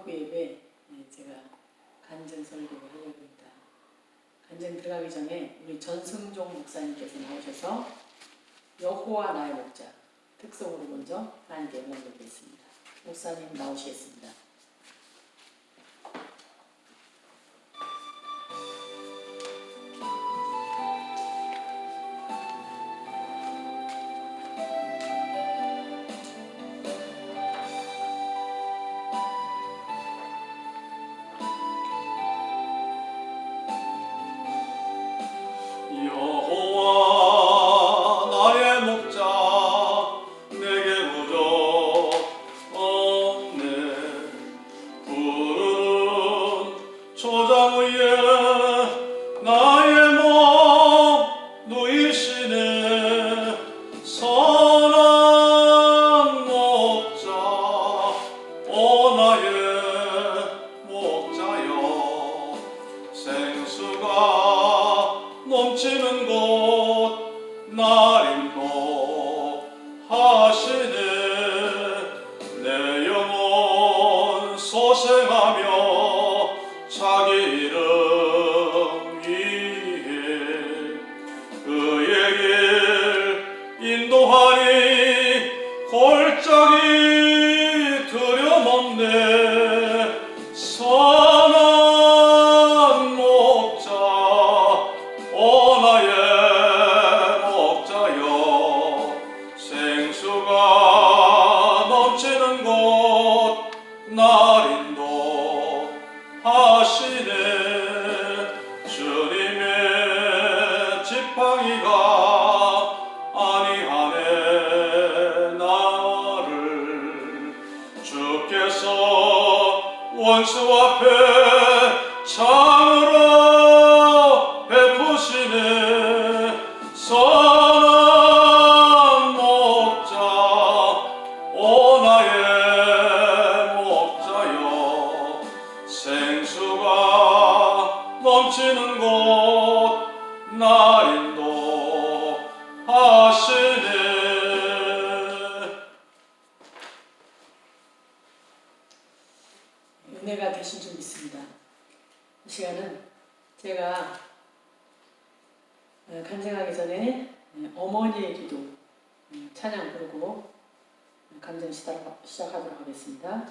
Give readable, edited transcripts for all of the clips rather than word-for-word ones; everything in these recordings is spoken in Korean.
사업부 예배 제가 간증 설교를 하려고 합니다. 간증 들어가기 전에 우리 전승종 목사님께서 나오셔서 여호와 나의 목자 특성으로 먼저 하나님께 영광 돌리겠습니다. 목사님 나오시겠습니다. 넘치는 곳 날 인도하시네. 내 영혼 소생하며 자기 이름 위해 그의 길 인도하니 골짜기 두려움없네. 원수 앞에 창으로 베푸시네. 선한 목자 오 나의 목자여 생수가 넘치는 곳 날 인도하시네. 은혜가 되신 줄 믿습니다. 이 시간은 제가 간증하기 전에 어머니의 기도 찬양 부르고 간증 시작하도록 하겠습니다.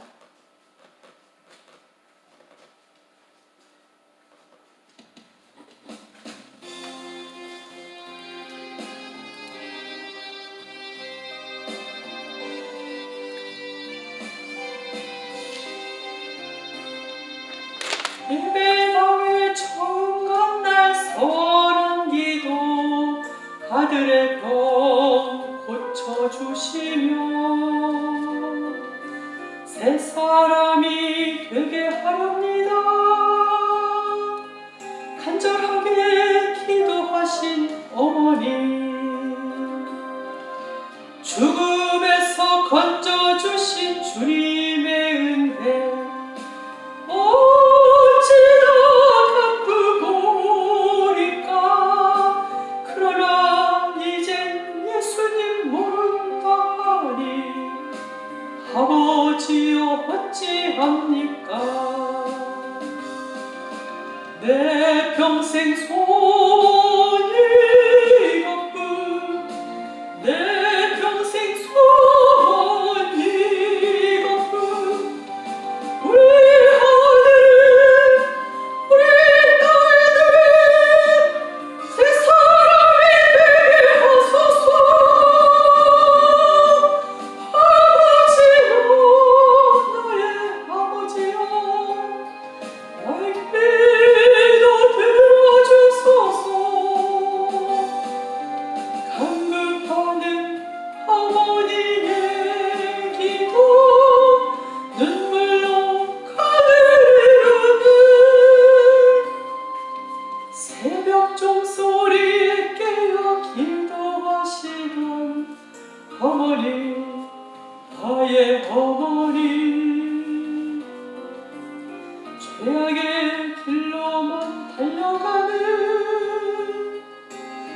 예배당에 처음 간 날 선한 기도 아들의 병 고쳐주시며 새 사람이 되게 하렵니다. 간절하게 기도하신 어머니 죽음에서 건져주신 주님의 은혜 아버지여 어찌합니까? 내 평생 소원이 없군 내 평생 소원이 없군 우리 아들 우리 딸들 새 사람이 되게 하소서. 새벽 종소리에 깨어 기도하시던 어머니 나의 어머니 죄악의 길로만 달려가는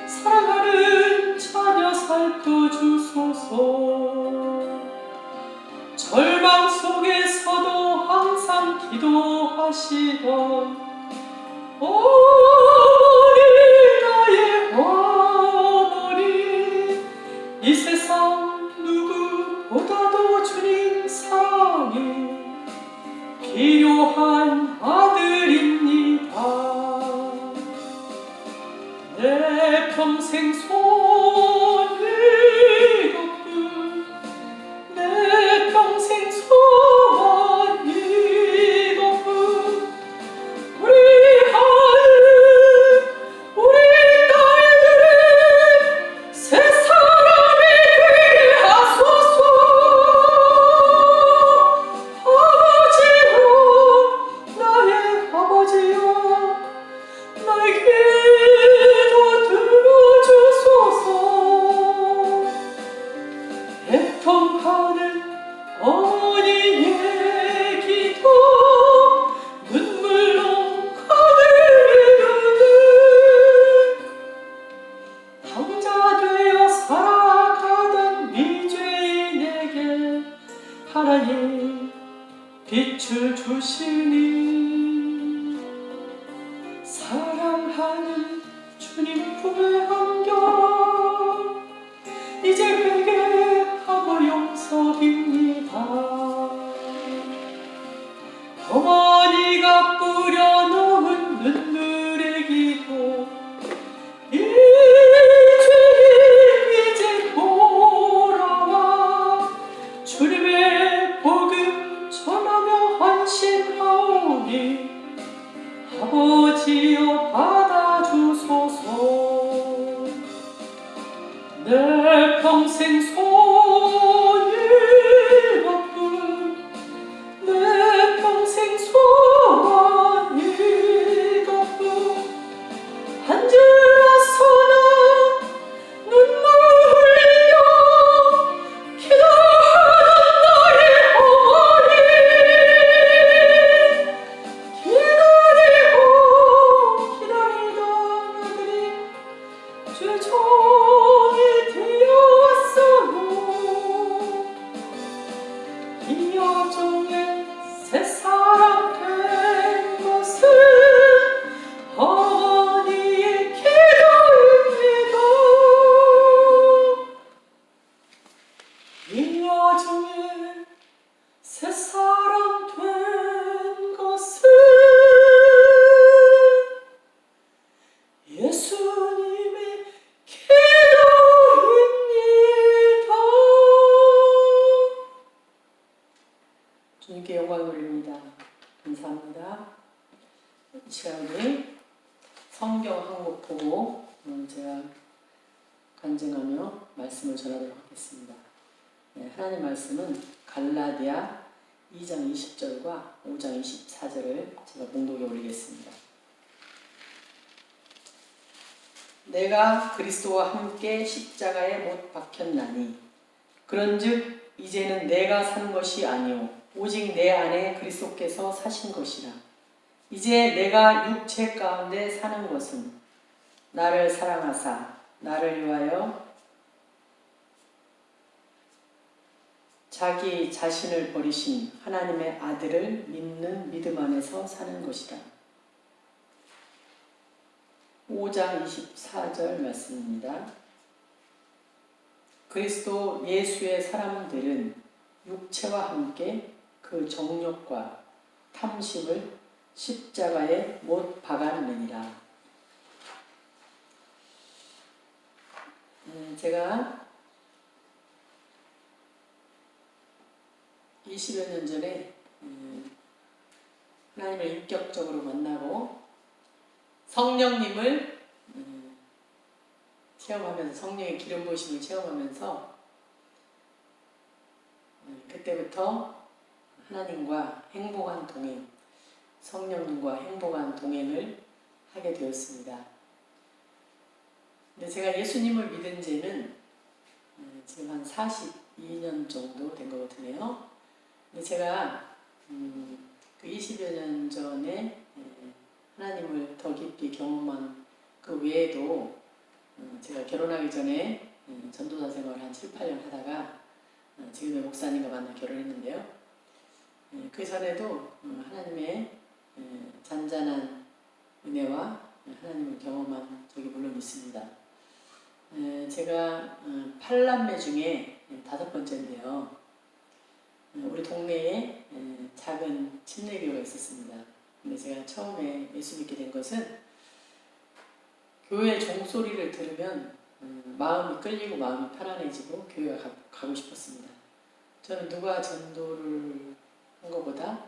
사랑하는 자녀 살펴주소서. 절망 속에서도 항상 기도하시던 어머니 나의 어머니 이 세상 누구보다도 주님 사랑이 필요한 아들입니다. 내 평생 소원을 걷고 내 평생 소원 이것뿐 우리 아들 우리 딸들은 새 사람이 되게 하소서. 아버지여 나의 아버지여 나의 기도 들어주소서. 애통하는 어머니의 기도 눈물로 가득이는 당자 되어 살아가던 미죄인에게 하나님 빛을 주시니 사랑하는 주님 품에 안겨 이제 회개하고 용서입니다. 어머니가 뿌려놓은 눈물의 기도 이 죄인 이제 돌아와 주님의 복음 전하며 헌신하오니 아버지여 받아주소서. 내 평생 소원을 걷고 내 평생 소원 이것뿐 앉으라서나 눈물 흘려 기도하는 나의 어머니 기다리던 아들이 죄종이 되었어요. 이 여종의 새 사람 된 것은 어머니의 기도입니다. 이 여종의 새 사람 된 것은 예수님의 기도입니다. 주님께 영광 돌립니다. 감사합니다. 이 시간에 성경 한 곡 보고 제가 간증하며 말씀을 전하도록 하겠습니다. 네, 하나님 말씀은 갈라디아 2장 20절과 5장 24절을 제가 봉독에 올리겠습니다. 내가 그리스도와 함께 십자가에 못 박혔나니 그런즉 이제는 내가 사는 것이 아니요 오직 내 안에 그리스도께서 사신 것이라. 이제 내가 육체 가운데 사는 것은 나를 사랑하사 나를 위하여 자기 자신을 버리신 하나님의 아들을 믿는 믿음 안에서 사는 것이다. 5장 24절 말씀입니다. 그리스도 예수의 사람들은 육체와 함께 그 정욕과 탐심을 십자가에 못 박았느니라. 제가 20여 년 전에 하나님을 인격적으로 만나고 성령님을 체험하면서 성령의 기름 부으심을 체험하면서 그때부터 하나님과 행복한 동행, 성령님과 행복한 동행을 하게 되었습니다. 근데 제가 예수님을 믿은 지는 지금 한 42년 정도 된 것 같으네요. 근데 제가 그 20여 년 전에 하나님을 더 깊이 경험한 그 외에도 제가 결혼하기 전에 전도사 생활을 한 7, 8년 하다가 지금의 목사님과 만나 결혼했는데요. 그 전에도 하나님의 잔잔한 은혜와 하나님을 경험한 적이 물론 있습니다. 제가 8남매 중에 5번째인데요. 우리 동네에 작은 침례교회가 있었습니다. 근데 제가 처음에 예수 믿게 된 것은 교회 종소리를 들으면 마음이 끌리고 마음이 편안해지고 교회에 가고 싶었습니다. 저는 누가 전도를 한 것보다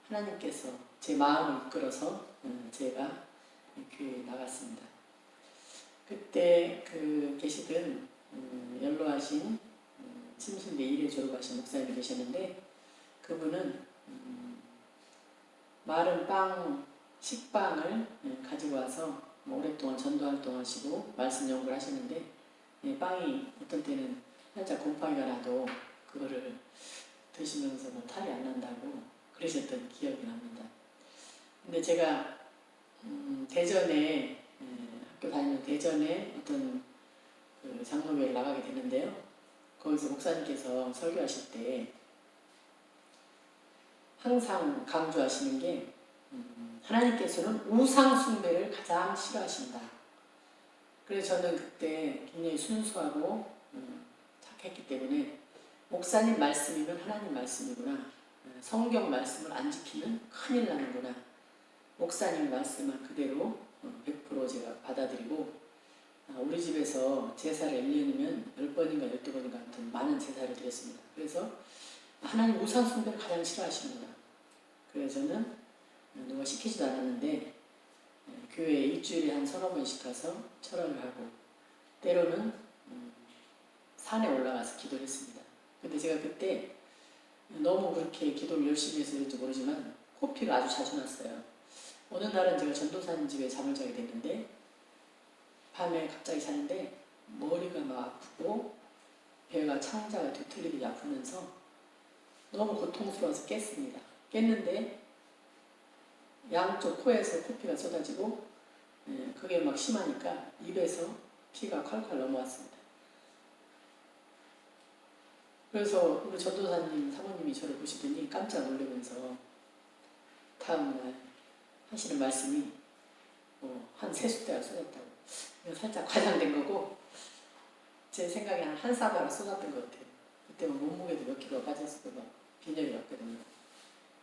하나님께서 제 마음을 이끌어서 제가 교회에 나갔습니다. 그때 계시던 연로하신 침신대 1회 졸업하신 목사님이 계셨는데 그분은 마른 빵, 식빵을 가지고 와서 오랫동안 전도 활동하시고 말씀 연구를 하셨는데 빵이 어떤 때는 살짝 곰팡이가 나도 그거를 드시면서 탈이 안 난다고 그러셨던 기억이 납니다. 근데 제가 대전에 학교 다니는 대전에 어떤 장로교회를 나가게 되는데요. 거기서 목사님께서 설교하실 때 항상 강조하시는 게 하나님께서는 우상 숭배를 가장 싫어하신다. 그래서 저는 그때 굉장히 순수하고 착했기 때문에 목사님 말씀이면 하나님 말씀이구나. 성경 말씀을 안 지키면 큰일 나는구나. 목사님 말씀을 그대로 100% 제가 받아들이고 우리 집에서 제사를 1년이면 10번인가 12번인가 아무튼 많은 제사를 드렸습니다. 그래서 하나님 우상 숭배를 가장 싫어하시는구나. 그래서 저는 누가 시키지도 않았는데 교회에 일주일에 한 서너 번씩 가서 철학을 하고 때로는 산에 올라가서 기도를 했습니다. 근데 제가 그때 너무 그렇게 기도를 열심히 해서 그런지 모르지만 코피가 아주 자주 났어요. 어느 날은 제가 전도사님 집에 잠을 자게 됐는데 밤에 갑자기 자는데 머리가 막 아프고 배가 창자가 뒤틀리듯이 아프면서 너무 고통스러워서 깼습니다. 깼는데 양쪽 코에서 코피가 쏟아지고 그게 막 심하니까 입에서 피가 콸콸 넘어왔습니다. 그래서 우리 전도사님 사모님이 저를 보시더니 깜짝 놀라면서 다음날 하시는 말씀이 한 세숫대가 쏟았다고. 살짝 과장된 거고 제 생각에 한 사발을 쏟았던 것 같아요. 그때 몸무게도 몇 킬로가 빠졌을 막 빈혈이 왔거든요.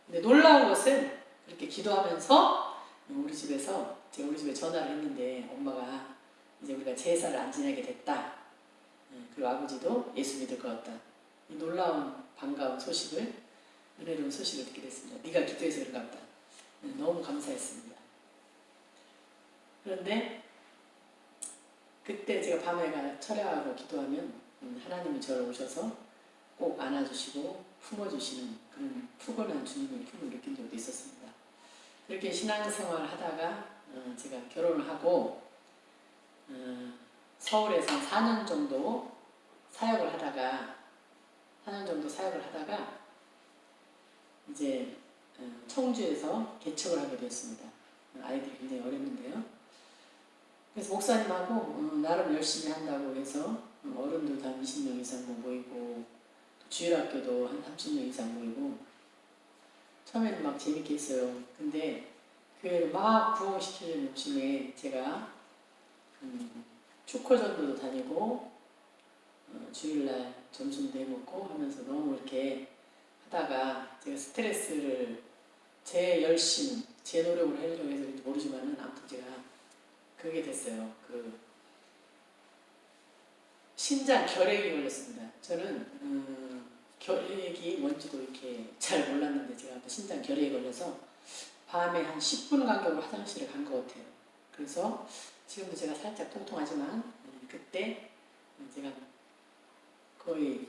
근데 놀라운 것은 그렇게 기도하면서 우리 집에서 제가 우리 집에 전화를 했는데 엄마가 이제 우리가 제사를 안 지내게 됐다. 그리고 아버지도 예수 믿을 것 같다. 이 놀라운 반가운 소식을 은혜로운 소식을 듣게 됐습니다. 네가 기도해서 그런가 보다. 너무 감사했습니다. 그런데 그때 제가 밤에 철야하고 기도하면 하나님이 저를 오셔서 꼭 안아주시고 품어주시는 그런 푸근한 주님의 품을 느낀 적도 있었습니다. 그렇게 신앙생활을 하다가 제가 결혼을 하고 서울에서 한 4년 정도 사역을 하다가 이제 청주에서 개척을 하게 되었습니다. 아이들이 굉장히 어렸는데요. 그래서 목사님하고 나름 열심히 한다고 해서 어른도 한 20명 이상 모이고 주일학교도 한 30명 이상 모이고 처음에는 막 재밌게 했어요. 근데 교회를 막 부흥시키는 욕심에 제가 축구전도도 다니고 주일날 점심도 해먹고 하면서 너무 이렇게 하다가 제가 스트레스를 제 열심, 제 노력으로 하려고 해서 모르지만은 아무튼 제가 그게 됐어요. 신장 결핵이 걸렸습니다. 저는 결핵이 뭔지도 이렇게 잘 몰랐는데 제가 신장 결핵이 걸려서 밤에 한 10분 간격으로 화장실을 간 것 같아요. 그래서 지금도 제가 살짝 통통하지만 그때 제가 거의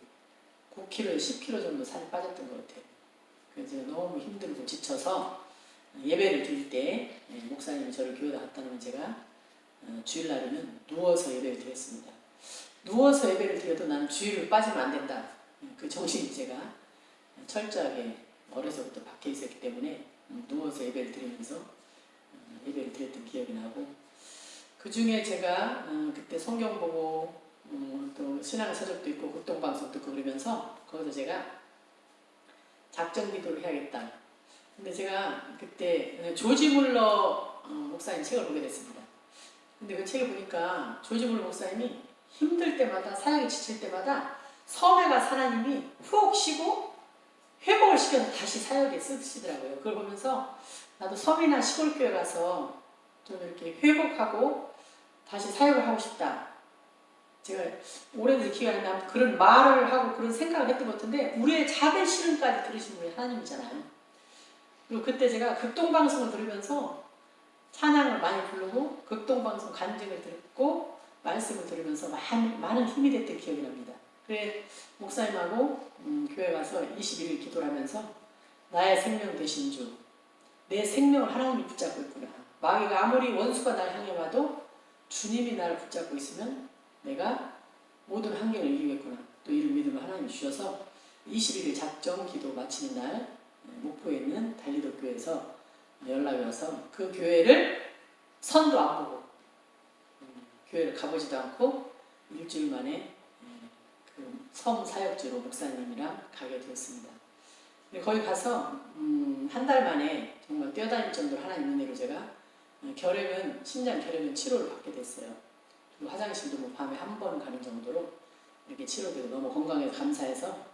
9kg, 10kg 정도 살이 빠졌던 것 같아요. 그래서 제가 너무 힘들고 지쳐서 예배를 드릴 때 목사님이 저를 교회에 갖다 놓으면 제가 주일날에는 누워서 예배를 드렸습니다. 누워서 예배를 드려도 나는 주일을 빠지면 안 된다. 그 정신이 제가 철저하게 어려서부터 박혀 있었기 때문에 누워서 예배를 드리면서 예배를 드렸던 기억이 나고 그 중에 제가 그때 성경 보고 또 신앙 서적도 있고 극동방송 듣고 그러면서 거기서 제가 작정 기도를 해야겠다. 근데 제가 그때 조지 물러 목사님 책을 보게 됐습니다. 근데 그 책을 보니까 조지 물러 목사님이 힘들 때마다, 사역에 지칠 때마다 섬에 가서 하나님이 푹 쉬고 회복을 시켜서 다시 사역에 쓰시더라고요. 그걸 보면서 나도 섬이나 시골교회 가서 좀 이렇게 회복하고 다시 사역을 하고 싶다. 제가 오래돼서 기억이 안 나면 그런 말을 하고 그런 생각을 했던 것 같은데, 우리의 작은 시름까지 들으신 분이 하나님이잖아요. 그리고 그때 제가 극동방송을 들으면서 찬양을 많이 부르고 극동방송 간증을 듣고 말씀을 들으면서 많은 힘이 됐던 기억이 납니다. 그래 목사님하고 교회 가서 21일 기도를 하면서 나의 생명 되신 주, 내 생명을 하나님이 붙잡고 있구나. 마귀가 아무리 원수가 날 향해 와도 주님이 나를 붙잡고 있으면 내가 모든 환경을 이기겠구나. 또 이런 믿음을 하나님이 주셔서 21일 작정 기도 마치는 날 목포에 있는 달리도 교회에서 연락이 와서 그 교회를 선도 안 보고 교회를 가보지도 않고 일주일 만에 그 섬 사역지로 목사님이랑 가게 되었습니다. 거기 가서 한 달 만에 정말 뛰어다닐 정도로 하나님 은혜로 제가 심장 결핵은 치료를 받게 됐어요. 그리고 화장실도 뭐 밤에 한 번 가는 정도로 이렇게 치료되고 너무 건강해서 감사해서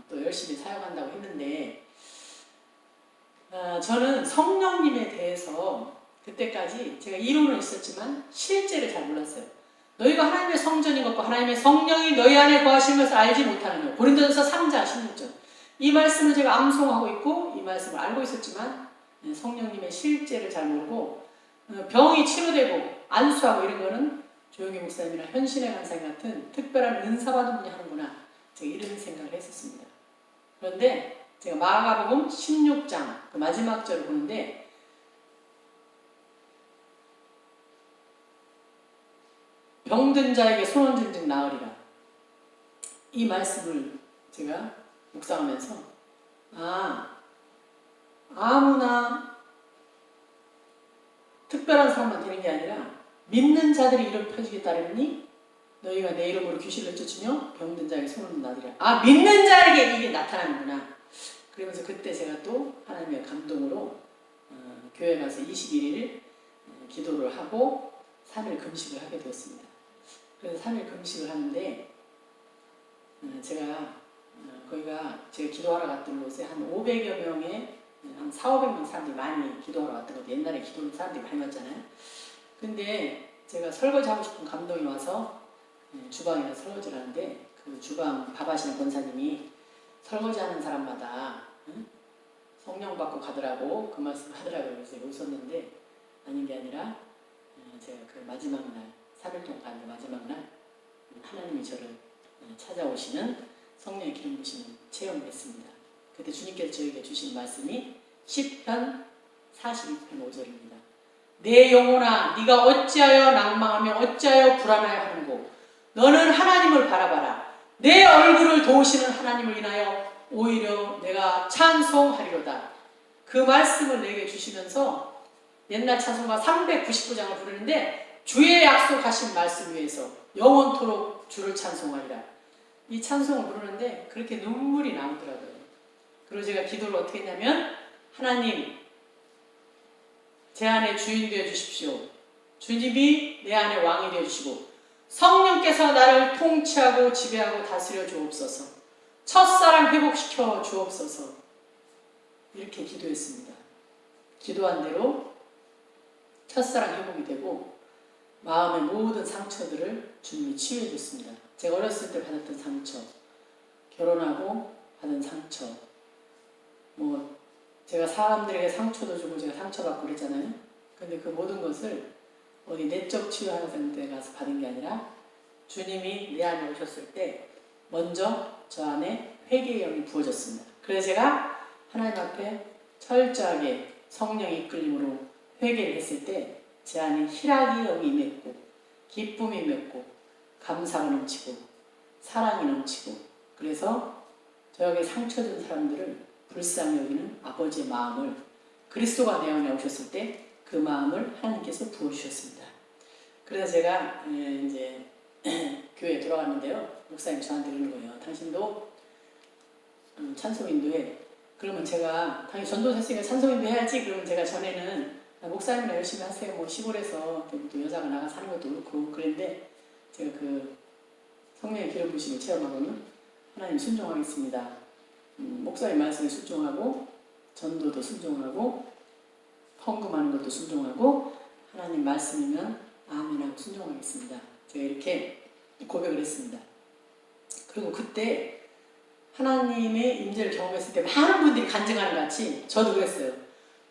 또 열심히 사역한다고 했는데, 저는 성령님에 대해서 그때까지 제가 이론은 있었지만 실제를 잘 몰랐어요. 너희가 하나님의 성전인 것과 하나님의 성령이 너희 안에 거하시는 것을 알지 못하느냐. 고린도전서 3장 16절. 이 말씀을 제가 암송하고 있고 이 말씀을 알고 있었지만 성령님의 실제를 잘 모르고 병이 치료되고 안수하고 이런 거는 조영기 목사님이나 현신의 간사님 같은 특별한 은사받은 분이 하는구나. 제가 이런 생각을 했었습니다. 그런데 제가 마가복음 16장 그 마지막 절을 보는데, 병든 자에게 손 얹은 즉 나으리라. 이 말씀을 제가 묵상하면서 아무나 특별한 사람만 되는 게 아니라 믿는 자들이 이름 펴지게 따르니 너희가 내 이름으로 귀신을 쫓으며 병든 자에게 손을 나으리라. 믿는 자에게 이게 나타나는구나. 그러면서 그때 제가 또 하나님의 감동으로 교회 가서 21일 기도를 하고 3일 금식을 하게 되었습니다. 그래서 3일 금식을 하는데 제가 거기가 제가 기도하러 갔던 곳에 한 500여 명의 한 4,500명 사람들이 많이 기도하러 왔던 것 같아요. 옛날에 기도는 사람들이 많이 왔잖아요. 근데 제가 설거지하고 싶은 감동이 와서 주방에서 설거지를 하는데 그 주방 밥 하시는 권사님이 설거지하는 사람마다 성령 받고 가더라고, 그 말씀 하더라고요. 그래서 웃었는데 아닌 게 아니라 제가 그 마지막 날 3일 동안 가는 마지막 날 하나님이 저를 찾아오시는 성령의 기름 부심을 체험을 했습니다. 그때 주님께서 저에게 주신 말씀이 시편 42편 5절입니다. 내 영혼아 네가 어찌하여 낭망하며 어찌하여 불안하여 하는고 너는 하나님을 바라봐라. 내 얼굴을 도우시는 하나님을 인하여 오히려 내가 찬송하리로다. 그 말씀을 내게 주시면서 옛날 찬송가 399장을 부르는데 주의 약속하신 말씀 위에서 영원토록 주를 찬송하리라. 이 찬송을 부르는데 그렇게 눈물이 나오더라고요. 그리고 제가 기도를 어떻게 했냐면, 하나님 제 안에 주인 되어 주십시오. 주님이 내 안에 왕이 되어 주시고 성령께서 나를 통치하고 지배하고 다스려 주옵소서. 첫사랑 회복시켜 주옵소서. 이렇게 기도했습니다. 기도한 대로 첫사랑 회복이 되고 마음의 모든 상처들을 주님이 치유해 줬습니다. 제가 어렸을 때 받았던 상처, 결혼하고 받은 상처, 제가 사람들에게 상처도 주고 제가 상처받고 그랬잖아요. 근데 그 모든 것을 어디 내적 치유하는 데 가서 받은 게 아니라 주님이 내 안에 오셨을 때 먼저 저 안에 회개의 영이 부어졌습니다. 그래서 제가 하나님 앞에 철저하게 성령의 이끌림으로 회개를 했을 때 제 안에 희락의 영이 임했고 기쁨이 임했고 감사가 넘치고 사랑이 넘치고, 그래서 저에게 상처 준 사람들을 불쌍히 여기는 아버지의 마음을 그리스도가 내 안에 오셨을 때 그 마음을 하나님께서 부어주셨습니다. 그래서 제가 이제 교회에 돌아왔는데요. 목사님 저한테 그러는 거예요. 당신도 찬송인도에 그러면 제가 당연히 전도사 했으니까 찬송인도 해야지. 그러면 제가 전에는 목사님이나 열심히 하세요. 뭐 시골에서 또 여자가 나가 사는 것도 그렇고 그랬는데 제가 그 성령의 기름 부심을 체험하고는 하나님 순종하겠습니다. 목사님 말씀에 순종하고 전도도 순종하고 헌금하는 것도 순종하고 하나님 말씀이면 아멘하고 순종하겠습니다. 제가 이렇게 고백을 했습니다. 그리고 그때 하나님의 임재를 경험했을 때 많은 분들이 간증하는 것 같이 저도 그랬어요.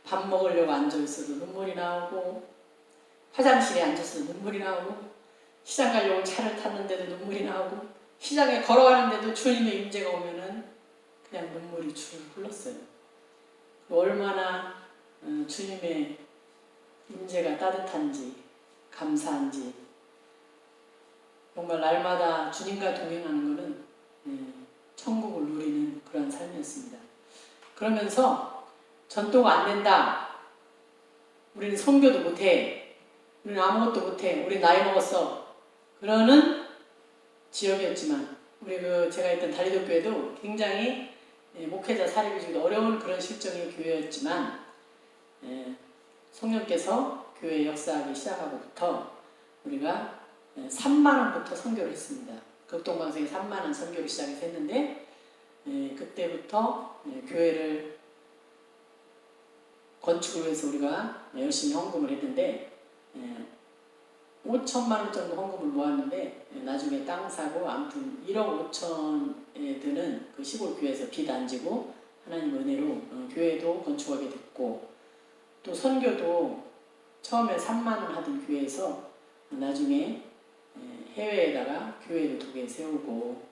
밥 먹으려고 앉아있어도 눈물이 나오고 화장실에 앉아있어도 눈물이 나오고 시장 가려고 차를 탔는데도 눈물이 나오고 시장에 걸어가는데도 주님의 임재가 오면은 그냥 눈물이 줄을 흘렀어요. 얼마나 주님의 임재가 따뜻한지 감사한지 정말 날마다 주님과 동행하는 것은 천국을 누리는 그런 삶이었습니다. 그러면서 전도가 안 된다. 우리는 선교도 못해. 우리는 아무것도 못해. 우리 나이 먹었어. 그러는 지역이었지만 우리 제가 있던 달리도 교회도 굉장히 목회자 사립이 주기도 어려운 그런 실정의 교회였지만 성령께서 교회 역사하기 시작하고부터 우리가 3만원부터 선교를 했습니다. 극동방송에 3만원 선교를 시작해서 했는데 그때부터 교회를 건축을 위해서 우리가 열심히 헌금을 했는데 5천만원 정도 헌금을 모았는데 나중에 땅 사고 아무튼 1억 5천에 드는 그 시골 교회에서 빚 안 지고 하나님 은혜로 교회도 건축하게 됐고 또 선교도 처음에 3만원 하던 교회에서 나중에 해외에다가 교회도 2개 세우고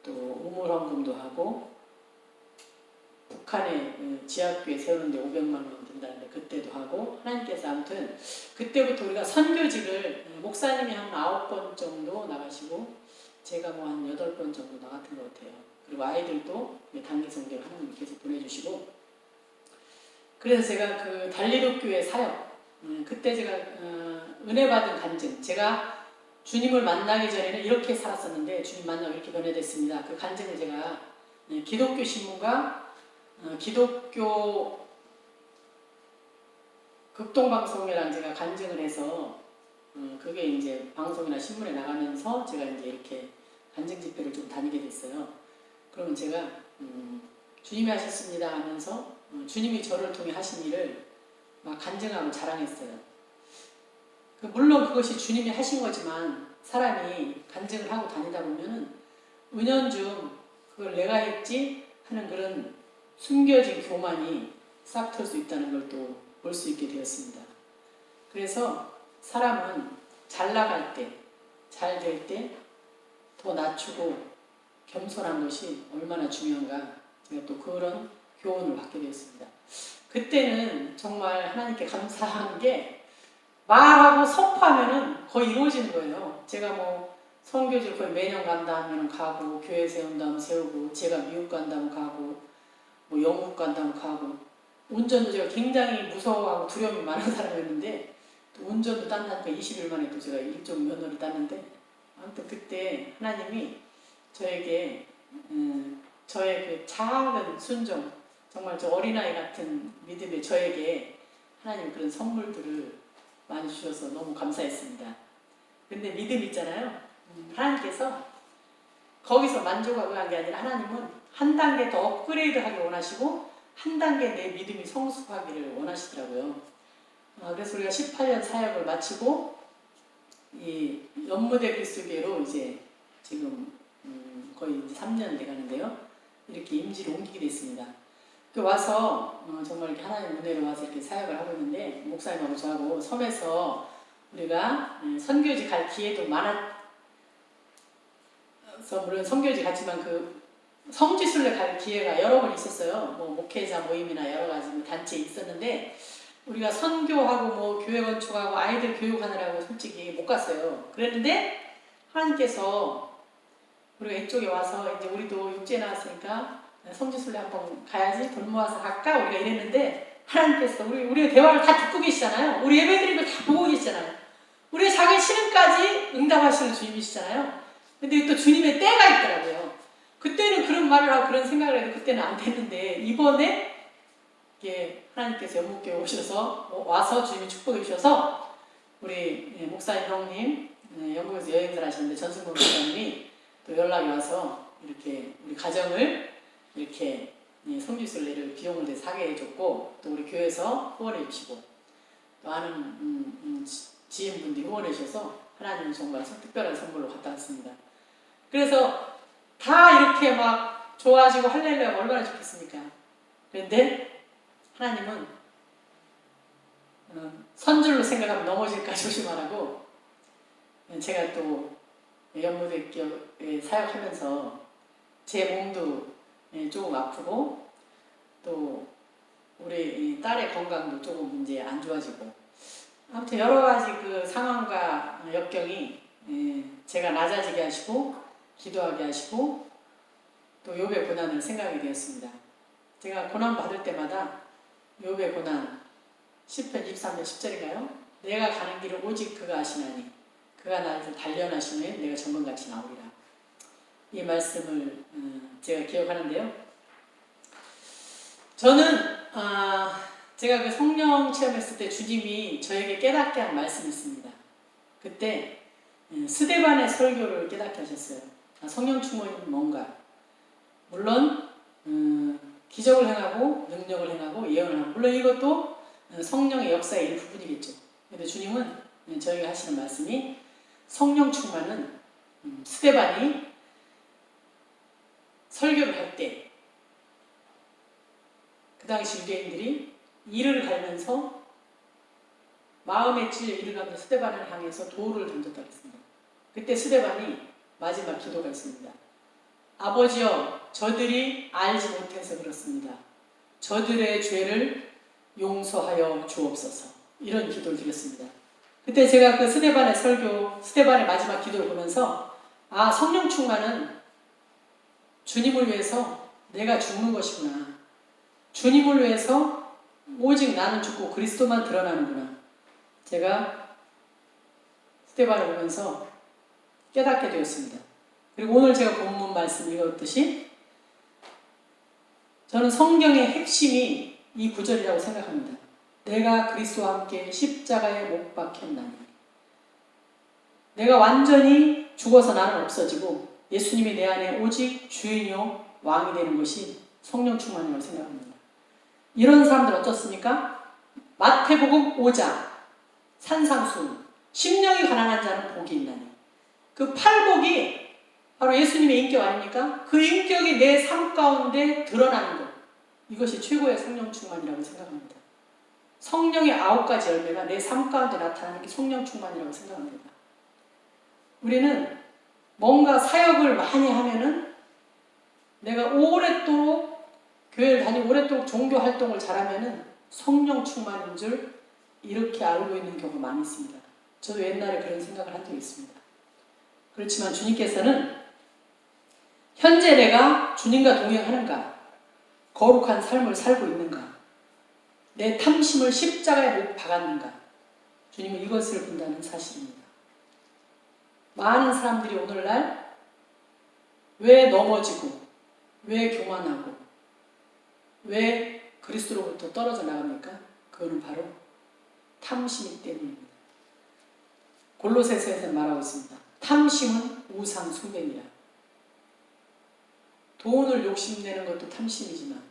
또 우물 헌금도 하고 북한에 지하교회 세우는데 500만원 든다는데 그때도 하고 하나님께서 아무튼 그때부터 우리가 선교지를 목사님이 한 9번 정도 나가시고 제가 뭐 한 8번 정도 나갔던 것 같아요. 그리고 아이들도 단기 선교를 하나님 계속 보내주시고 그래서 제가 그 달리도 교회 사역 그때 제가 은혜 받은 간증 제가 주님을 만나기 전에는 이렇게 살았었는데 주님 만나고 이렇게 변해됐습니다. 그 간증을 제가 기독교 신문과 기독교 극동방송이랑 제가 간증을 해서 그게 이제 방송이나 신문에 나가면서 제가 이제 이렇게 간증 집회를 좀 다니게 됐어요. 그러면 제가 주님이 하셨습니다 하면서 주님이 저를 통해 하신 일을 막 간증하고 자랑했어요. 물론 그것이 주님이 하신 거지만 사람이 간증을 하고 다니다 보면은 은연중 그걸 내가 했지 하는 그런 숨겨진 교만이 싹 털 수 있다는 걸 또 볼 수 있게 되었습니다. 그래서 사람은 잘 나갈 때, 잘 될 때 더 낮추고 겸손한 것이 얼마나 중요한가 제가 또 그런 교훈을 받게 되었습니다. 그때는 정말 하나님께 감사한 게 말하고 선포하면은 거의 이루어지는 거예요. 제가 뭐 선교지를 거의 매년 간다 하면 가고 교회 세운다면 세우고 제가 미국 간다면 가고 뭐 영국 간다면 가고 운전도 제가 굉장히 무서워하고 두려움이 많은 사람이었는데 또 운전도 딴다니까 20일 만에 또 제가 일종 면허를 땄는데 아무튼 그때 하나님이 저에게 저의 그 작은 순종 정말 저 어린아이 같은 믿음에 저에게 하나님 그런 선물들을 많이 주셔서 너무 감사했습니다. 근데 믿음 있잖아요. 하나님께서 거기서 만족하고 한 게 아니라 하나님은 한 단계 더 업그레이드하기 원하시고 한 단계 내 믿음이 성숙하기를 원하시더라고요. 그래서 우리가 18년 사역을 마치고 이 연무대 그리스도교회로 이제 지금 거의 이제 3년 돼가는데요. 이렇게 임지를 옮기게 됐습니다. 와서 정말 이렇게 하나님 은혜로 와서 이렇게 사역을 하고 있는데 목사님하고 저하고 섬에서 우리가 선교지 갈 기회도 많았어. 물론 선교지 갔지만 그 성지순례 갈 기회가 여러 번 있었어요. 뭐 목회자 모임이나 여러 가지 단체에 있었는데 우리가 선교하고 뭐 교회 건축하고 아이들 교육하느라고 솔직히 못 갔어요. 그랬는데 하나님께서 우리가 이쪽에 와서 이제 우리도 육지에 나왔으니까 성지순례 한번 가야지 돈 모아서 갈까 우리가 이랬는데 하나님께서 우리의 대화를 다 듣고 계시잖아요. 우리 예배드리는 걸 다 보고 계시잖아요. 우리의 작은 시름까지 응답하시는 주님이시잖아요. 근데 또 주님의 때가 있더라고요. 그때는 그런 말을 하고 그런 생각을 해도 그때는 안 됐는데 이번에 이게 하나님께서 연못교회 오셔서 와서 주님이 축복해 주셔서 우리 목사님 형님 영국에서 여행을 하셨는데 전승범 목사님이 또 연락이 와서 이렇게 우리 가정을 이렇게 성지순례를 비용을 내서 하게 해줬고 또 우리 교회에서 후원해 주시고 또 아는 지인분들이 후원해 주셔서 하나님은 정말 특별한 선물로 갖다 왔습니다. 그래서 다 이렇게 막 좋아지고 할렐루야가 얼마나 좋겠습니까? 그런데 하나님은 선줄로 생각하면 넘어질까 조심하라고 제가 또 연무대교에 사역하면서 제 몸도 조금 아프고 또 우리 딸의 건강도 조금 이제 안 좋아지고 아무튼 여러 가지 그 상황과 역경이 제가 낮아지게 하시고 기도하게 하시고 또 욥의 고난을 생각하게 되었습니다. 제가 고난 받을 때마다 욥의 고난 10편 23편 10절인가요? 내가 가는 길을 오직 그가 아시나니 그가 나를 단련하시면 내가 정금같이 나오리라. 이 말씀을 제가 기억하는데요. 저는 제가 그 성령 체험했을 때 주님이 저에게 깨닫게 한 말씀이 있습니다. 그때 스데반의 설교를 깨닫게 하셨어요. 성령 충만이 뭔가 물론 기적을 행하고 능력을 행하고 예언을 하고 물론 이것도 성령의 역사의 일부분이겠죠. 그런데 주님은 저에게 하시는 말씀이 성령 충만은 스데반이 설교를 할 때 그 당시 유대인들이 이를 갈면서 마음에 찔려 이를 갈면서 스데반을 향해서 돌을 던졌다고 했습니다. 그때 스데반이 마지막 기도가 있습니다. 아버지여 저들이 알지 못해서 그렇습니다. 저들의 죄를 용서하여 주옵소서. 이런 기도를 드렸습니다. 그때 제가 그 스데반의 설교, 스데반의 마지막 기도를 보면서 성령 충만은 주님을 위해서 내가 죽는 것이구나. 주님을 위해서 오직 나는 죽고 그리스도만 드러나는구나. 제가 스데반을 보면서 깨닫게 되었습니다. 그리고 오늘 제가 본문 말씀 읽었듯이 저는 성경의 핵심이 이 구절이라고 생각합니다. 내가 그리스도와 함께 십자가에 못 박혔나니 내가 완전히 죽어서 나는 없어지고 예수님이 내 안에 오직 주인이요 왕이 되는 것이 성령 충만이라고 생각합니다. 이런 사람들 어떻습니까? 마태복음 5장 산상수 심령이 가난한 자는 복이 있나니 그 팔복이 바로 예수님의 인격 아닙니까? 그 인격이 내 삶 가운데 드러나는 것 이것이 최고의 성령 충만이라고 생각합니다. 성령의 9가지 열매가 내 삶 가운데 나타나는 게 성령 충만이라고 생각합니다. 우리는 뭔가 사역을 많이 하면은 내가 오랫도록 교회를 다니고 오랫도록 종교 활동을 잘하면은 성령 충만인 줄 이렇게 알고 있는 경우가 많이 있습니다. 저도 옛날에 그런 생각을 한 적이 있습니다. 그렇지만 주님께서는 현재 내가 주님과 동행하는가? 거룩한 삶을 살고 있는가? 내 탐심을 십자가에 못 박았는가? 주님은 이것을 본다는 사실입니다. 많은 사람들이 오늘날 왜 넘어지고 왜 교만하고 왜 그리스도로부터 떨어져 나갑니까? 그거는 바로 탐심이기 때문입니다. 골로새서에서 말하고 있습니다. 탐심은 우상 숭배니라. 돈을 욕심내는 것도 탐심이지만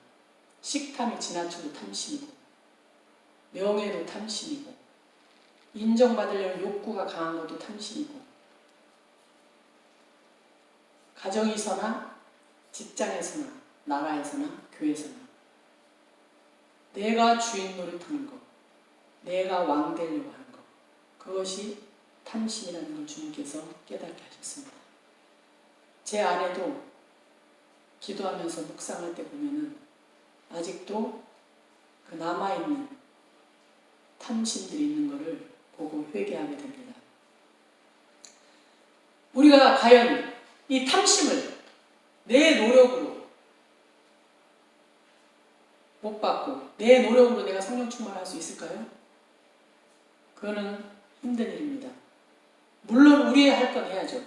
식탐이 지나쳐도 탐심이고 명예도 탐심이고 인정받으려는 욕구가 강한 것도 탐심이고 가정에서나 직장에서나 나라에서나 교회에서나 내가 주인 노릇하는 것, 내가 왕 되려고 하는 것 그것이 탐심이라는 걸 주님께서 깨닫게 하셨습니다. 제 아내도 기도하면서 묵상할 때 보면은 아직도 그 남아있는 탐심들이 있는 것을 보고 회개하게 됩니다. 우리가 과연 이 탐심을 내 노력으로 못 받고 내 노력으로 내가 성령 충만할 수 있을까요? 그거는 힘든 일입니다. 물론 우리의 할 건 해야죠.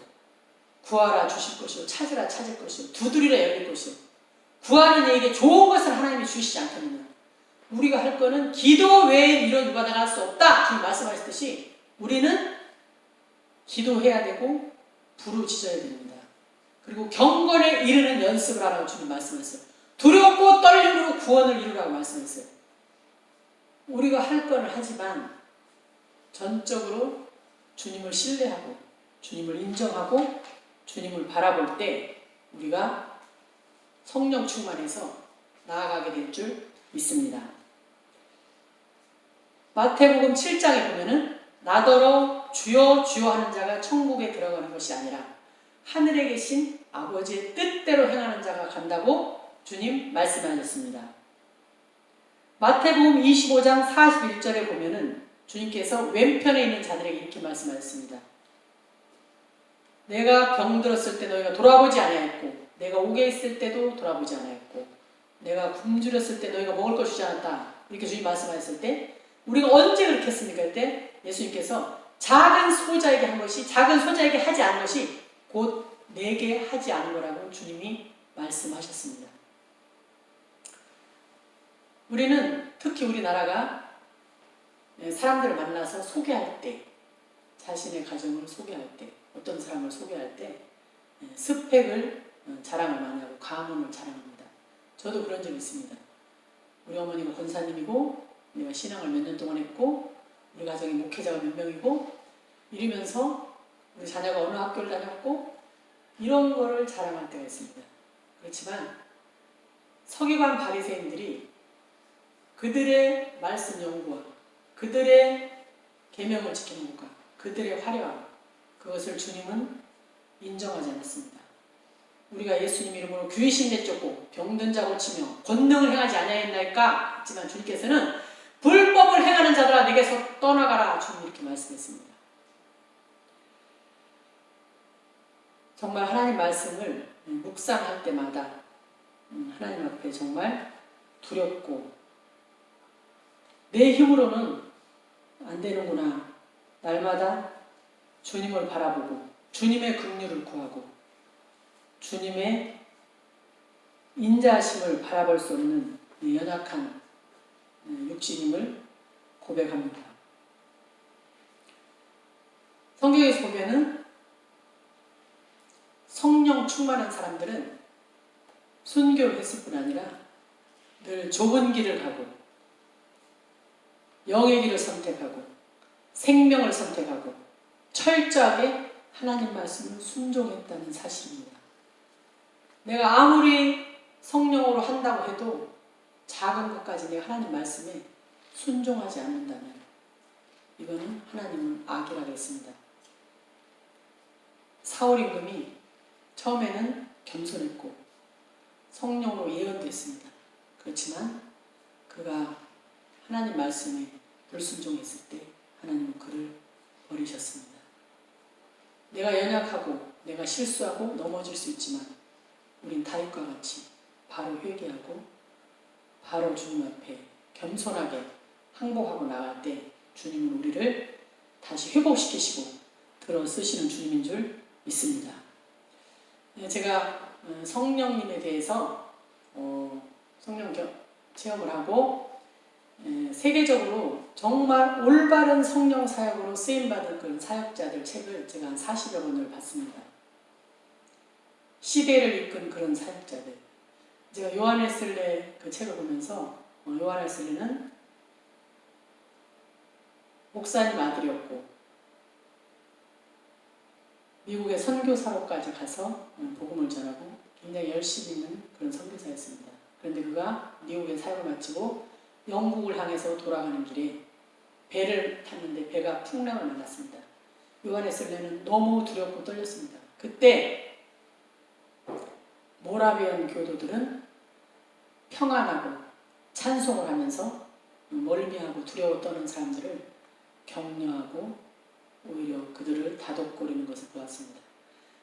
구하라 주실 것이요 찾으라 찾을 것이요 두드리라 열릴 것이요 구하는 이에게 좋은 것을 하나님이 주시지 않겠느냐. 우리가 할 거는 기도 외에 이런 누가 나갈 수 없다. 주님 말씀하셨듯이 우리는 기도해야 되고 부르짖어야 됩니다. 그리고 경건에 이르는 연습을 하라고 주님 말씀했어요. 두렵고 떨림으로 구원을 이루라고 말씀했어요. 우리가 할 거는 하지만 전적으로 주님을 신뢰하고 주님을 인정하고 주님을 바라볼 때 우리가 성령 충만해서 나아가게 될 줄 믿습니다. 마태복음 7장에 보면은 나더러 주여 주여 하는 자가 천국에 들어가는 것이 아니라 하늘에 계신 아버지의 뜻대로 행하는 자가 간다고 주님 말씀하셨습니다. 마태복음 25장 41절에 보면은 주님께서 왼편에 있는 자들에게 이렇게 말씀하셨습니다. 내가 병들었을 때 너희가 돌아보지 아니하였고 내가 옥에 있을 때도 돌아보지 아니하였고 내가 굶주렸을 때 너희가 먹을 것 주지 않았다. 이렇게 주님 말씀하셨을 때 우리가 언제 그렇게 했습니까? 그때 예수님께서 작은 소자에게 한 것이 작은 소자에게 하지 않은 것이 곧 내게 하지 않은 거라고 주님이 말씀하셨습니다. 우리는 특히 우리나라가 사람들을 만나서 소개할 때 자신의 가정을 소개할 때 어떤 사람을 소개할 때 스펙을 자랑을 많이 하고 가문을 자랑합니다. 저도 그런 적이 있습니다. 우리 어머니가 권사님이고 내가 신앙을 몇 년 동안 했고 우리 가정의 목회자가 몇 명이고 이러면서 우리 자녀가 어느 학교를 다녔고 이런 거를 자랑할 때가 있습니다. 그렇지만 서기관 바리새인들이 그들의 말씀 연구와 그들의 계명을 지키는 것과 그들의 화려함 그것을 주님은 인정하지 않았습니다. 우리가 예수님 이름으로 귀신 내쫓고 병든 자 고치며 권능을 행하지 아니하였나이까 했지만 주님께서는 불법을 행하는 자들아 내게서 떠나가라 주님 이렇게 말씀했습니다. 정말 하나님 말씀을 묵상할 때마다 하나님 앞에 정말 두렵고 내 힘으로는 안 되는구나. 날마다 주님을 바라보고 주님의 긍휼을 구하고 주님의 인자하심을 바라볼 수 없는 연약한 육신임을 고백합니다. 성경에서 보면은 성령 충만한 사람들은 순교를 했을 뿐 아니라 늘 좁은 길을 가고 영의 길을 선택하고 생명을 선택하고 철저하게 하나님 말씀을 순종했다는 사실입니다. 내가 아무리 성령으로 한다고 해도 작은 것까지 내가 하나님 말씀에 순종하지 않는다면 이거는 하나님은 악이라고 했습니다. 사울 임금이 처음에는 겸손했고 성령으로 예언됐습니다. 그렇지만 그가 하나님 말씀에 불순종했을 때 하나님은 그를 버리셨습니다. 내가 연약하고 내가 실수하고 넘어질 수 있지만 우린 다윗과 같이 바로 회개하고 바로 주님 앞에 겸손하게 항복하고 나갈 때 주님은 우리를 다시 회복시키시고 들어 쓰시는 주님인 줄 믿습니다. 제가 성령님에 대해서 성령 체험을 하고 세계적으로 정말 올바른 성령 사역으로 쓰임받은 그런 사역자들 책을 제가 한 40여 권을 봤습니다. 시대를 이끈 그런 사역자들. 제가 요한 웨슬레 그 책을 보면서 요한 웨슬레는 목사님 아들이었고 미국의 선교사로까지 가서 복음을 전하고 굉장히 열심히 있는 그런 선교사였습니다. 그런데 그가 미국의 사역을 마치고 영국을 향해서 돌아가는 길에 배를 탔는데 배가 풍랑을 만났습니다. 요한 웨슬레는 너무 두렵고 떨렸습니다. 그때 모라비안 교도들은 평안하고 찬송을 하면서 멀미하고 두려워 떠는 사람들을 격려하고 오히려 그들을 다독거리는 것을 보았습니다.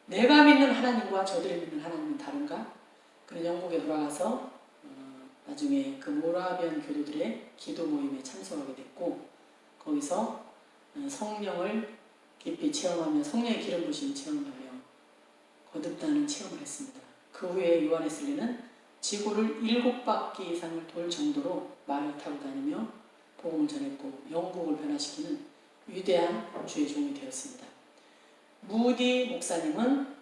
내가 믿는 하나님과 저들이 믿는 하나님은 다른가? 그는 영국에 돌아가서 나중에 그 모라비안 교도들의 기도 모임에 참석하게 됐고 거기서 성령을 깊이 체험하며 성령의 기름 부심을 체험하며 거듭나는 체험을 했습니다. 그 후에 요한 웨슬리는 지구를 7바퀴 이상을 돌 정도로 말을 타고 다니며 복음을 전했고 영국을 변화시키는 위대한 주의 종이 되었습니다. 무디 목사님은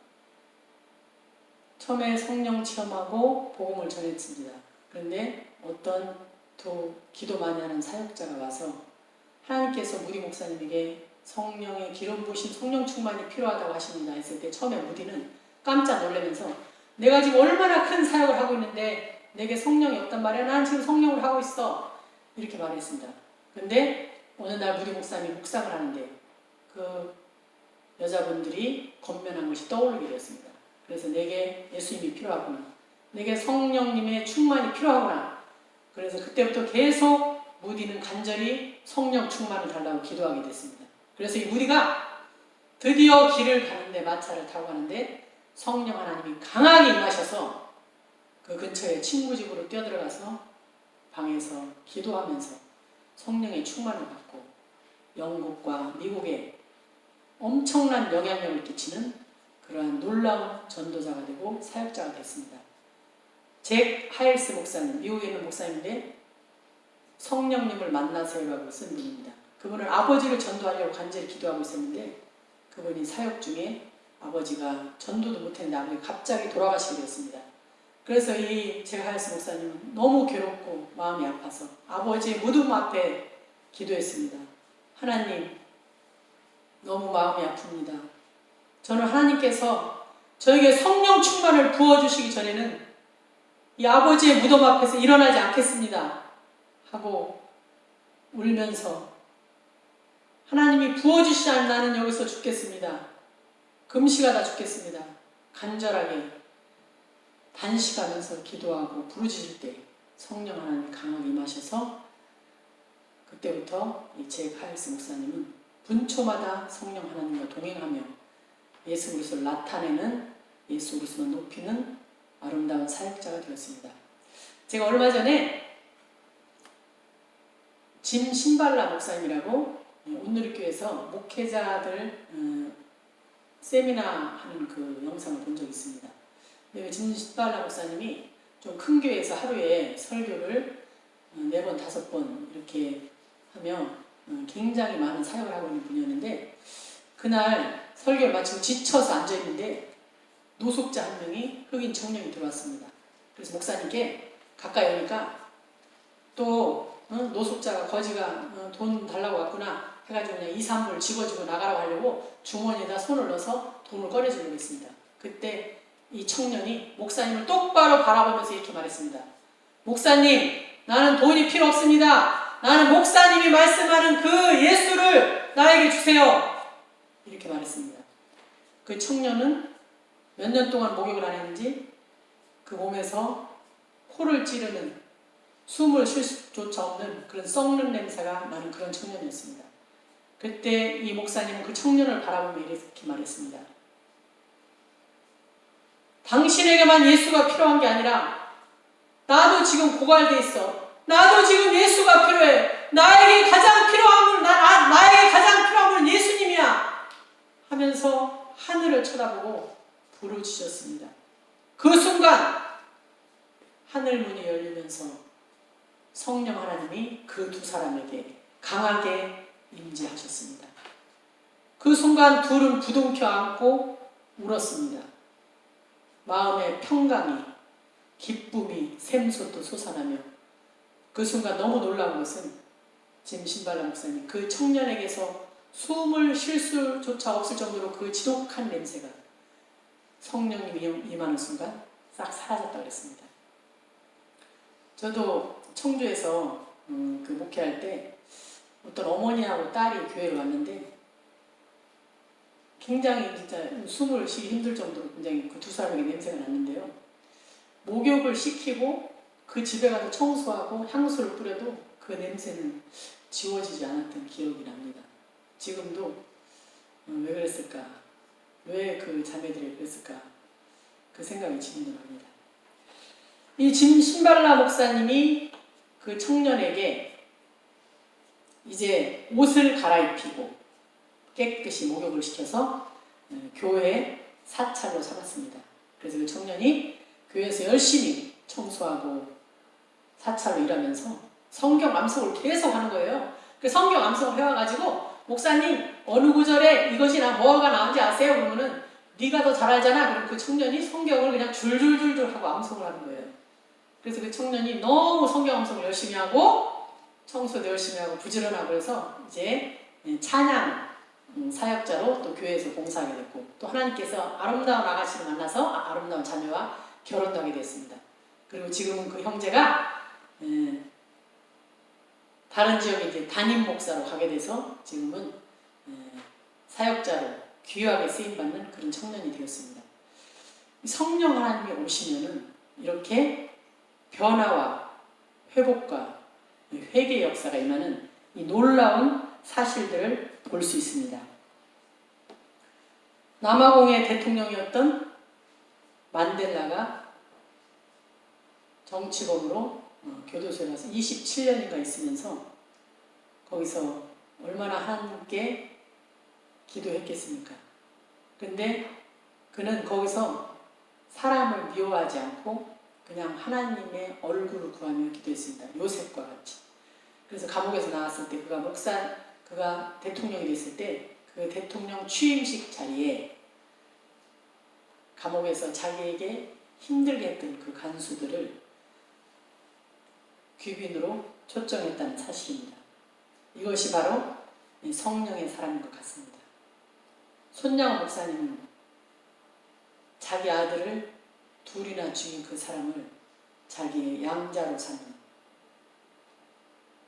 처음에 성령 체험하고 복음을 전했습니다. 그런데 어떤 또 기도 많이 하는 사역자가 와서 하나님께서 무디 목사님에게 성령의 기름 부으심, 성령 충만이 필요하다고 하십니다 했을 때 처음에 무디는 깜짝 놀라면서 내가 지금 얼마나 큰 사역을 하고 있는데 내게 성령이 없단 말이야. 난 지금 성령을 하고 있어. 이렇게 말했습니다. 근데 어느 날 무디 목사님이 묵상을 하는데 그 여자분들이 건면한 것이 떠오르게 되었습니다. 그래서 내게 예수님이 필요하구나. 내게 성령님의 충만이 필요하구나. 그래서 그때부터 계속 무디는 간절히 성령 충만을 달라고 기도하게 됐습니다. 그래서 이 무디가 드디어 길을 가는데 마차를 타고 가는데 성령 하나님이 강하게 임하셔서 그 근처에 친구 집으로 뛰어들어가서 방에서 기도하면서 성령의 충만을 받고 영국과 미국에 엄청난 영향력을 끼치는 그러한 놀라운 전도자가 되고 사역자가 됐습니다. 잭 하일스 목사님, 미국에 있는 목사님인데 성령님을 만나세요라고 쓴 분입니다. 그분은 아버지를 전도하려고 간절히 기도하고 있었는데 그분이 사역 중에 아버지가 전도도 못했는데 아버지가 갑자기 돌아가시게 되었습니다. 그래서 이 잭 하일스 목사님은 너무 괴롭고 마음이 아파서 아버지의 무덤 앞에 기도했습니다. 하나님, 너무 마음이 아픕니다. 저는 하나님께서 저에게 성령 충만을 부어주시기 전에는 이 아버지의 무덤 앞에서 일어나지 않겠습니다. 하고 울면서 하나님이 부어주시지 않으면 나는 여기서 죽겠습니다. 금식하다 죽겠습니다. 간절하게 단식하면서 기도하고 부르짖을 때 성령 하나님이 강하게 임하셔서 그때부터 이 잭 하일스 목사님은 분초마다 성령 하나님과 동행하며 예수 그리스도를 나타내는, 예수 그리스도를 높이는 아름다운 사역자가 되었습니다. 제가 얼마 전에 짐 신발라 목사님이라고 온누리교회에서 목회자들 세미나 하는 그 영상을 본 적이 있습니다. 짐 신발라 목사님이 좀 큰 교회에서 하루에 설교를 4번, 5번 이렇게 하며 굉장히 많은 사역을 하고 있는 분이었는데 그날 설교를 마치고 지쳐서 앉아있는데 노숙자 한 명이 흑인 청년이 들어왔습니다. 그래서 목사님께 가까이 오니까 또 노숙자가 거지가 돈 달라고 왔구나 해가지고 그냥 2, 3불 집어주고 나가라고 하려고 주머니에다 손을 넣어서 돈을 꺼내주려고 했습니다. 그때 이 청년이 목사님을 똑바로 바라보면서 이렇게 말했습니다. 목사님, 나는 돈이 필요 없습니다. 나는 목사님이 말씀하는 그 예수를 나에게 주세요. 이렇게 말했습니다. 그 청년은 몇 년 동안 목욕을 안 했는지 그 몸에서 코를 찌르는, 숨을 쉴 수조차 없는 그런 썩는 냄새가 나는 그런 청년이었습니다. 그때 이 목사님은 그 청년을 바라보며 이렇게 말했습니다. 당신에게만 예수가 필요한 게 아니라 나도 지금 고갈돼 있어. 나도 지금 예수가 필요해. 나에게 가장 필요한 분, 나에게 가장 필요한 분은 예수님이야. 하면서 하늘을 쳐다보고 부르짖었습니다. 그 순간 하늘 문이 열리면서 성령 하나님이 그 두 사람에게 강하게 임재하셨습니다. 그 순간 둘은 부둥켜 안고 울었습니다. 마음의 평강이, 기쁨이 샘솟도 솟아나며 그 순간 너무 놀라운 것은 짐 신발라 목사님 그 청년에게서 숨을 쉴 수조차 없을 정도로 그 지독한 냄새가 성령님이 임하는 순간 싹 사라졌다고 그랬습니다. 저도 청주에서 그 목회할 때 어떤 어머니하고 딸이 교회를 왔는데 굉장히 진짜 숨을 쉬기 힘들 정도로 굉장히 그 두 사람에게 냄새가 났는데요. 목욕을 시키고 그 집에 가서 청소하고 향수를 뿌려도 그 냄새는 지워지지 않았던 기억이 납니다. 지금도 왜 그랬을까? 왜 그 자매들이 그랬을까? 그 생각이 지금도 납니다. 이 짐 신발라 목사님이 그 청년에게 이제 옷을 갈아입히고 깨끗이 목욕을 시켜서 교회에 사찰로 삼았습니다. 그래서 그 청년이 교회에서 열심히 청소하고 사찰로 일하면서 성경 암송을 계속 하는 거예요. 그 성경 암송을 해와가지고 목사님 어느 구절에 이것이 뭐가 나온지 아세요? 그러면은 네가 더 잘 알잖아. 그럼 그 청년이 성경을 그냥 줄줄줄줄 하고 암송을 하는 거예요. 그래서 그 청년이 너무 성경 암송을 열심히 하고 청소도 열심히 하고 부지런하고 해서 이제 찬양 사역자로 또 교회에서 봉사하게 됐고 또 하나님께서 아름다운 아가씨를 만나서 아름다운 자녀와 결혼도 하게 됐습니다. 그리고 지금은 그 형제가 다른 지역에 이제 담임 목사로 가게 돼서 지금은 사역자로 귀하게 쓰임받는 그런 청년이 되었습니다. 성령 하나님이 오시면은 이렇게 변화와 회복과 회개 역사가 임하는 이 놀라운 사실들을 볼 수 있습니다. 남아공의 대통령이었던 만델라가 정치범으로 교도소에 가서 27년인가 있으면서 거기서 얼마나 하나님께 기도했겠습니까? 근데 그는 거기서 사람을 미워하지 않고 그냥 하나님의 얼굴을 구하며 기도했습니다. 요셉과 같이. 그래서 감옥에서 나왔을 때 그가 대통령이 됐을 때 그 대통령 취임식 자리에 감옥에서 자기에게 힘들게 했던 그 간수들을 귀빈으로 초청했다는 사실입니다. 이것이 바로 성령의 사람인 것 같습니다. 손양호 목사님은 자기 아들을 둘이나 죽인 그 사람을 자기의 양자로 삼는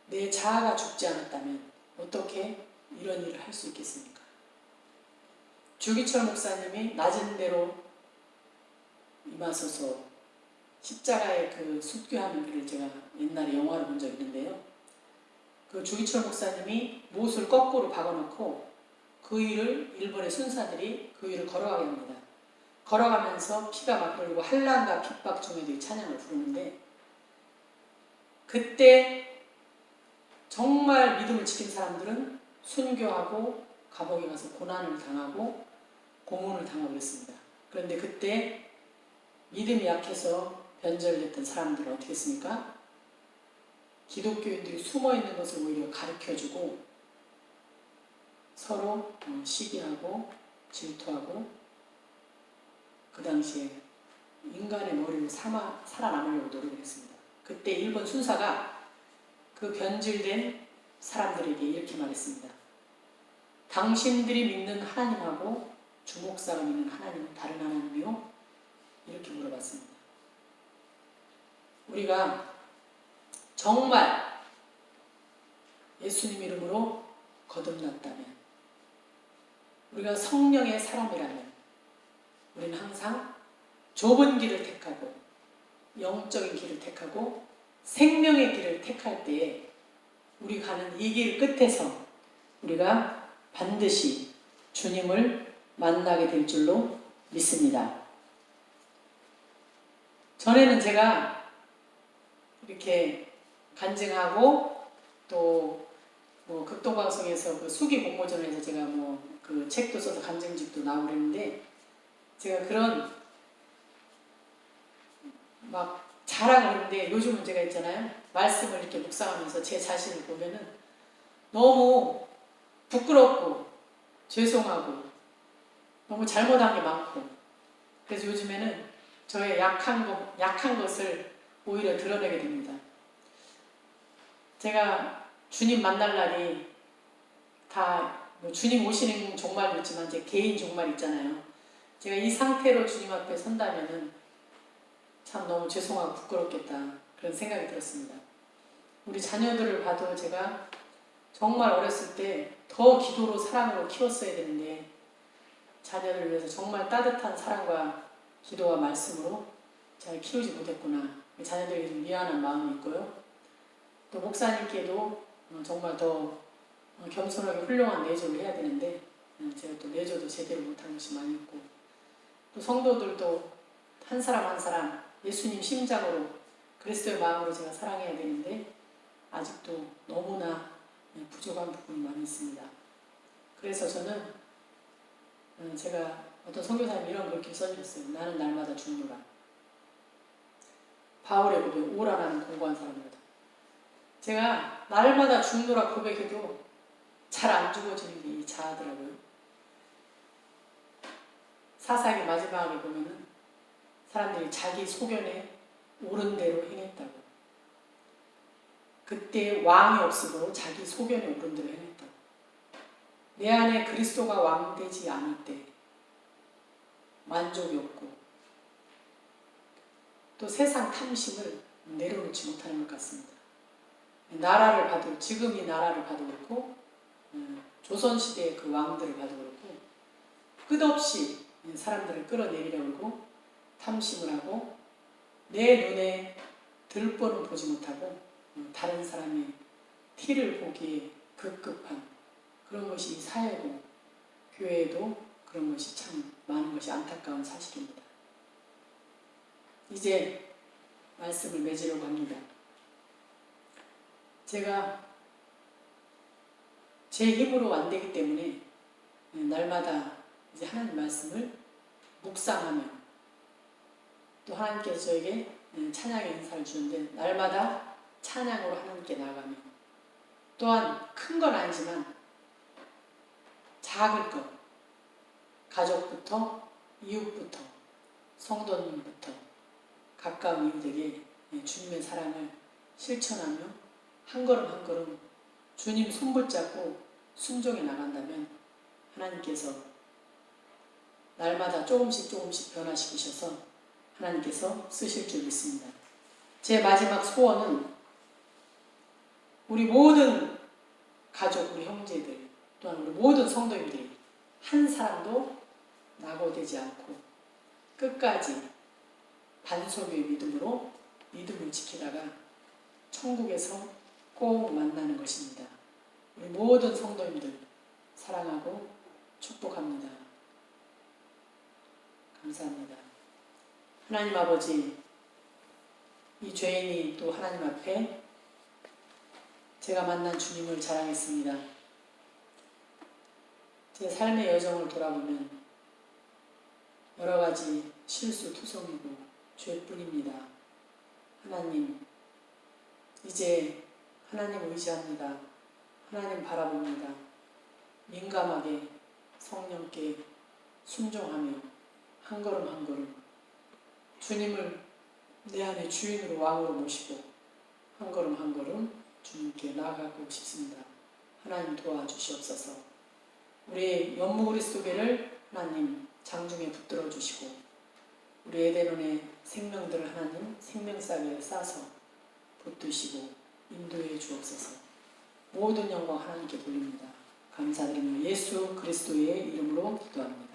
내 자아가 죽지 않았다면 어떻게 이런 일을 할 수 있겠습니까? 주기철 목사님이 낮은 대로 임하소서 십자가의 그 순교하는 길을 제가 옛날에 영화를 본 적이 있는데요. 그 주기철 목사님이 못을 거꾸로 박아놓고 그 위를 일본의 순사들이 그 위를 걸어가게 합니다. 걸어가면서 피가 막 흐르고 한란과 핍박 중에도 찬양을 부르는데 그때 정말 믿음을 지킨 사람들은 순교하고 감옥에 가서 고난을 당하고 고문을 당하고 그랬습니다. 그런데 그때 믿음이 약해서 변절됐던 사람들은 어떻게 했습니까? 기독교인들이 숨어있는 것을 오히려 가르쳐주고 서로 시기하고 질투하고 그 당시에 인간의 머리를 살아남으려고 노력을 했습니다. 그때 일본 순사가 그 변질된 사람들에게 이렇게 말했습니다. 당신들이 믿는 하나님하고 주목사가 믿는 하나님은 다른 하나님이요? 이렇게 물어봤습니다. 우리가 정말 예수님 이름으로 거듭났다면 우리가 성령의 사람이라면 우리는 항상 좁은 길을 택하고 영적인 길을 택하고 생명의 길을 택할 때에 우리 가는 이 길 끝에서 우리가 반드시 주님을 만나게 될 줄로 믿습니다. 전에는 제가 이렇게 간증하고 또 극동방송에서 그 수기 공모전에서 제가 그 책도 써서 간증집도 나오고 그랬는데 제가 그런 막 자랑을 했는데 요즘은 제가 있잖아요. 말씀을 이렇게 묵상하면서 제 자신을 보면은 너무 부끄럽고 죄송하고 너무 잘못한 게 많고 그래서 요즘에는 저의 약한 것을 오히려 드러내게 됩니다. 제가 주님 만날 날이 다 주님 오시는 종말도 있지만 제 개인 종말 있잖아요. 제가 이 상태로 주님 앞에 선다면은 참 너무 죄송하고 부끄럽겠다 그런 생각이 들었습니다. 우리 자녀들을 봐도 제가 정말 어렸을 때 더 기도로 사랑으로 키웠어야 되는데 자녀들을 위해서 정말 따뜻한 사랑과 기도와 말씀으로 잘 키우지 못했구나. 자녀들에게 좀 미안한 마음이 있고요. 또 목사님께도 정말 더 겸손하게 훌륭한 내조를 해야 되는데 제가 또 내조도 제대로 못한 것이 많이 있고 또 성도들도 한 사람 한 사람 예수님 심장으로 그리스도의 마음으로 제가 사랑해야 되는데 아직도 너무나 부족한 부분이 많이 있습니다. 그래서 저는 제가 어떤 선교사님이 이런 글귀를 써주셨어요. 나는 날마다 죽노라. 바울의 고백, 오라 나는 공고한 사람이다. 제가 날마다 죽노라 고백해도 잘 안 죽어지는 게 이 자아더라고요. 사사기 마지막에 보면은 사람들이 자기 소견에 옳은 대로 행했다고. 그때 왕이 없으므로 자기 소견에 옳은 대로 행했다고. 내 안에 그리스도가 왕되지 않을 때 만족이 없고 또 세상 탐심을 내려놓지 못하는 것 같습니다. 나라를 봐도 지금 이 나라를 봐도 그렇고 조선시대의 그 왕들을 봐도 그렇고 끝없이 사람들을 끌어내리려고 하고 탐심을 하고 내 눈에 들보는 보지 못하고 다른 사람의 티를 보기에 급급한 그런 것이 사회고 교회에도 그런 것이 참 많은 것이 안타까운 사실입니다. 이제 말씀을 맺으려고 합니다. 제가 제 힘으로 안 되기 때문에 날마다 이제 하나님 말씀을 묵상하며 또 하나님께서 저에게 찬양의 인사를 주는데 날마다 찬양으로 하나님께 나아가며 또한 큰 건 아니지만 작을 것 가족부터 이웃부터 성도님부터 가까운 이웃에게 주님의 사랑을 실천하며 한 걸음 한 걸음 주님 손붙잡고 순종해 나간다면 하나님께서 날마다 조금씩 변화시키셔서 하나님께서 쓰실 줄 믿습니다. 제 마지막 소원은 우리 모든 가족, 우리 형제들 또한 우리 모든 성도님들이 한 사람도 낙오되지 않고 끝까지 반석의 믿음으로 믿음을 지키다가 천국에서 꼭 만나는 것입니다. 우리 모든 성도님들 사랑하고 축복합니다. 감사합니다. 하나님 아버지, 이 죄인이 또 하나님 앞에 제가 만난 주님을 자랑했습니다. 제 삶의 여정을 돌아보면 여러 가지 실수, 투성이고 죄뿐입니다. 하나님, 이제 하나님 의지합니다. 하나님 바라봅니다. 민감하게 성령께 순종하며 한 걸음 한 걸음 주님을 내 안에 주인으로 왕으로 모시고 한 걸음 한 걸음 주님께 나아가고 싶습니다. 하나님 도와주시옵소서. 우리 연무 그리스도 교회를 하나님 장중에 붙들어 주시고 우리 에덴원의 생명들을 하나님 생명싸기에 싸서 붙드시고 인도해 주옵소서. 모든 영광 하나님께 돌립니다. 감사드리며 예수 그리스도의 이름으로 기도합니다.